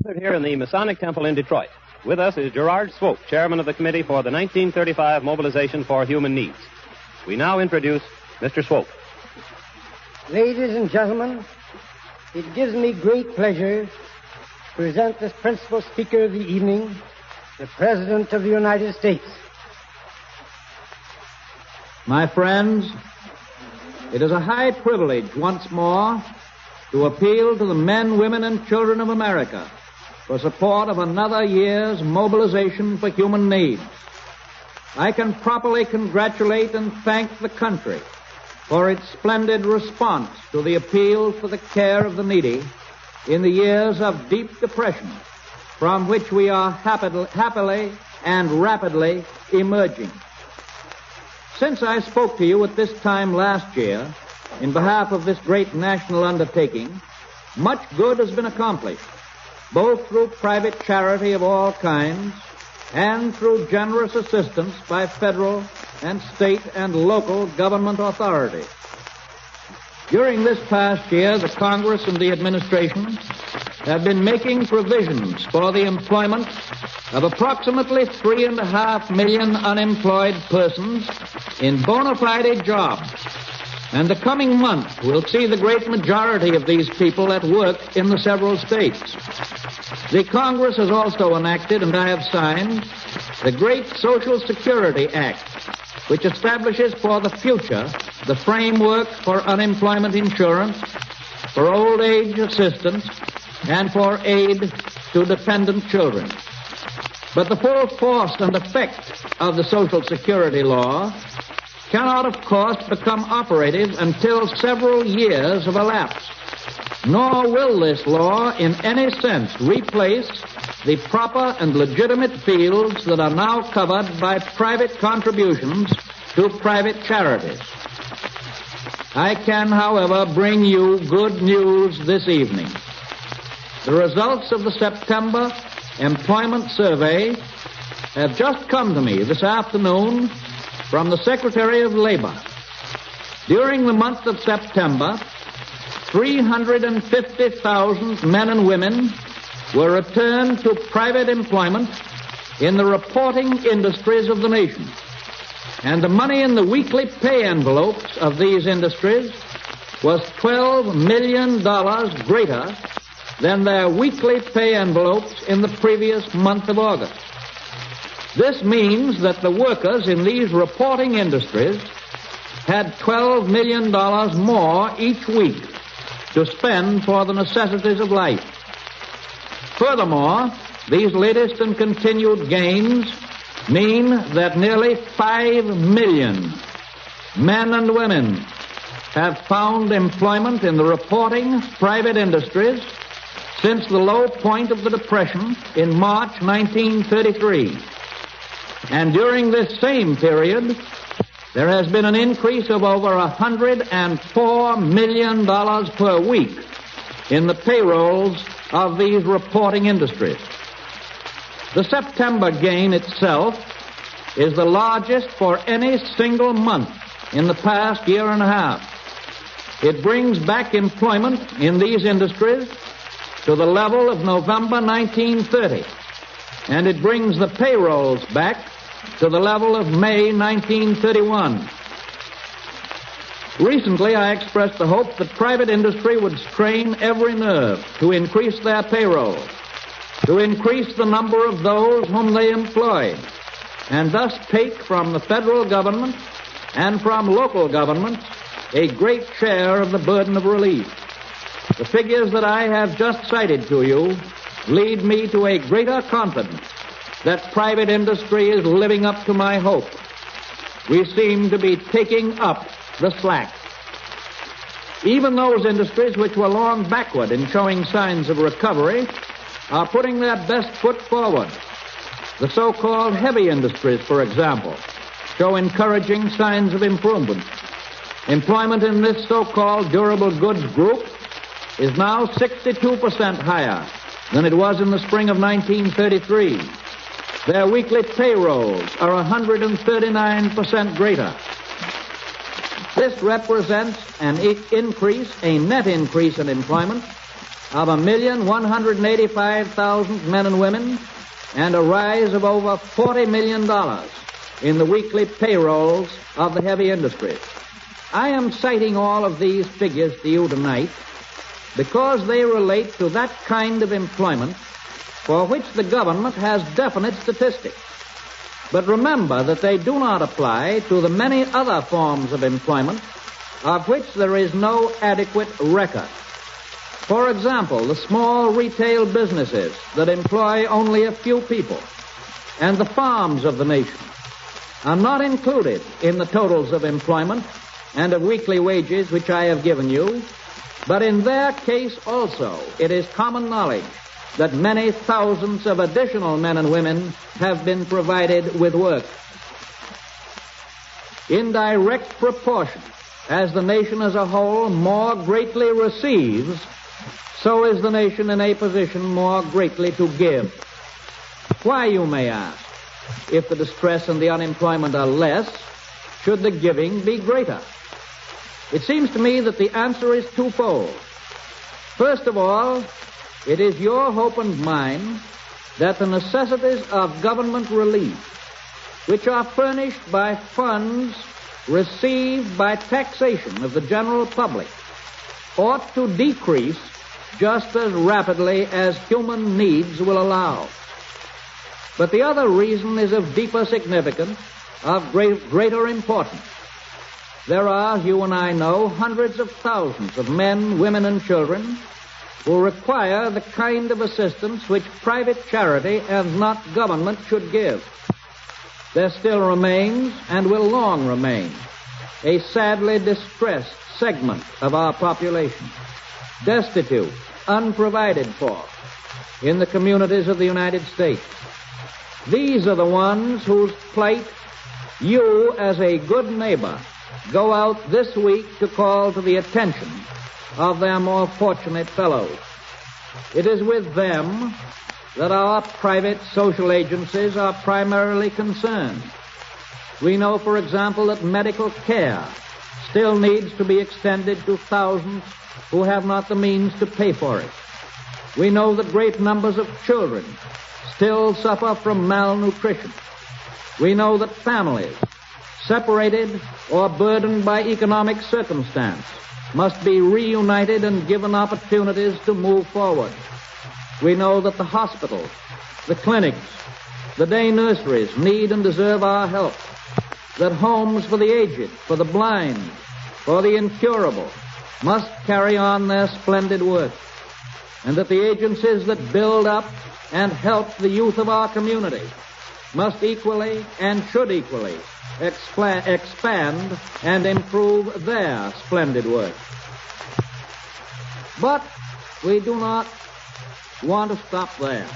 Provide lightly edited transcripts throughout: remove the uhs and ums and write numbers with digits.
Here in the Masonic Temple in Detroit. With us is Gerard Swope, chairman of the committee for the 1935 Mobilization for Human Needs. We now introduce Mr. Swope. Ladies and gentlemen, it gives me great pleasure to present this principal speaker of the evening, the President of the United States. My friends, it is a high privilege once more to appeal to the men, women, and children of America for support of another year's mobilization for human needs. I can properly congratulate and thank the country for its splendid response to the appeal for the care of the needy in the years of deep depression from which we are happily and rapidly emerging. Since I spoke to you at this time last year in behalf of this great national undertaking, much good has been accomplished, both through private charity of all kinds and through generous assistance by federal and state and local government authorities. During this past year, the Congress and the administration have been making provisions for the employment of approximately 3.5 million unemployed persons in bona fide jobs. And the coming month will see the great majority of these people at work in the several states. The Congress has also enacted, and I have signed, the great Social Security Act, which establishes for the future the framework for unemployment insurance, for old age assistance, and for aid to dependent children. But the full force and effect of the Social Security law cannot, of course, become operative until several years have elapsed. Nor will this law in any sense replace the proper and legitimate fields that are now covered by private contributions to private charities. I can, however, bring you good news this evening. The results of the September employment survey have just come to me this afternoon from the Secretary of Labor. During the month of September, 350,000 men and women were returned to private employment in the reporting industries of the nation. And the money in the weekly pay envelopes of these industries was $12 million greater than their weekly pay envelopes in the previous month of August. This means that the workers in these reporting industries had $12 million more each week to spend for the necessities of life. Furthermore, these latest and continued gains mean that nearly 5 million men and women have found employment in the reporting private industries since the low point of the Depression in March 1933. And during this same period, there has been an increase of over $104 million per week in the payrolls of these reporting industries. The September gain itself is the largest for any single month in the past year and a half. It brings back employment in these industries to the level of November 1930, and it brings the payrolls back to the level of May 1931. Recently, I expressed the hope that private industry would strain every nerve to increase their payroll, to increase the number of those whom they employ, and thus take from the federal government and from local governments a great share of the burden of relief. The figures that I have just cited to you lead me to a greater confidence that private industry is living up to my hope. We seem to be taking up the slack. Even those industries which were long backward in showing signs of recovery are putting their best foot forward. The so-called heavy industries, for example, show encouraging signs of improvement. Employment in this so-called durable goods group is now 62% higher than it was in the spring of 1933. Their weekly payrolls are 139% greater. This represents an increase, a net increase in employment of 1,185,000 men and women and a rise of over $40 million in the weekly payrolls of the heavy industries. I am citing all of these figures to you tonight because they relate to that kind of employment for which the government has definite statistics. But remember that they do not apply to the many other forms of employment of which there is no adequate record. For example, the small retail businesses that employ only a few people and the farms of the nation are not included in the totals of employment and of weekly wages which I have given you, but in their case also it is common knowledge that many thousands of additional men and women have been provided with work. In direct proportion, as the nation as a whole more greatly receives, so is the nation in a position more greatly to give. Why, you may ask, if the distress and the unemployment are less, should the giving be greater? It seems to me that the answer is twofold. First of all, it is your hope and mine that the necessities of government relief, which are furnished by funds received by taxation of the general public, ought to decrease just as rapidly as human needs will allow. But the other reason is of deeper significance, of greater importance. There are, you and I know, hundreds of thousands of men, women, and children who require the kind of assistance which private charity and not government should give. There still remains, and will long remain, a sadly distressed segment of our population, destitute, unprovided for, in the communities of the United States. These are the ones whose plight you, as a good neighbor, go out this week to call to the attention of their more fortunate fellows. It is with them that our private social agencies are primarily concerned. We know, for example, that medical care still needs to be extended to thousands who have not the means to pay for it. We know that great numbers of children still suffer from malnutrition. We know that families, separated or burdened by economic circumstance, must be reunited and given opportunities to move forward. We know that the hospitals, the clinics, the day nurseries need and deserve our help, that homes for the aged, for the blind, for the incurable must carry on their splendid work, and that the agencies that build up and help the youth of our community must equally and should equally expand and improve their splendid work. But we do not want to stop there.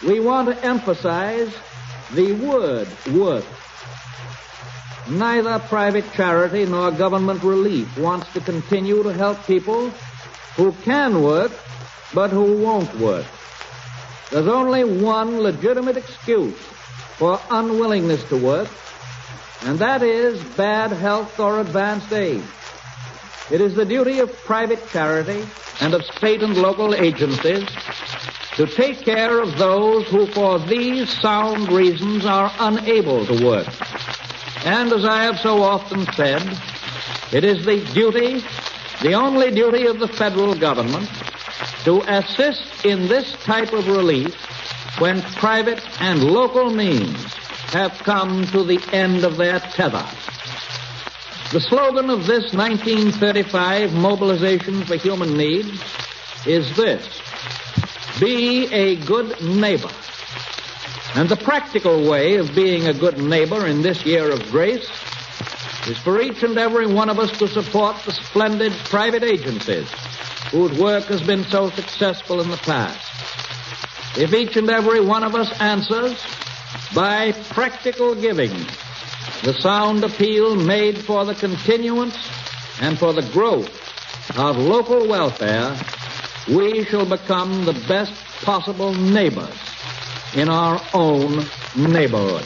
We want to emphasize the word work. Neither private charity nor government relief wants to continue to help people who can work but who won't work. There's only one legitimate excuse for unwillingness to work, and that is bad health or advanced age. It is the duty of private charity and of state and local agencies to take care of those who for these sound reasons are unable to work. And as I have so often said, it is the duty, the only duty of the federal government to assist in this type of relief when private and local means have come to the end of their tether. The slogan of this 1935 Mobilization for Human Needs is this: be a good neighbor. And the practical way of being a good neighbor in this year of grace is for each and every one of us to support the splendid private agencies whose work has been so successful in the past. If each and every one of us answers by practical giving the sound appeal made for the continuance and for the growth of local welfare, we shall become the best possible neighbors in our own neighborhood.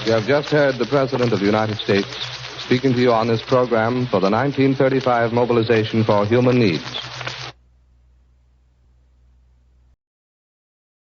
You have just heard the President of the United States speaking to you on this program for the 1935 Mobilization for Human Needs.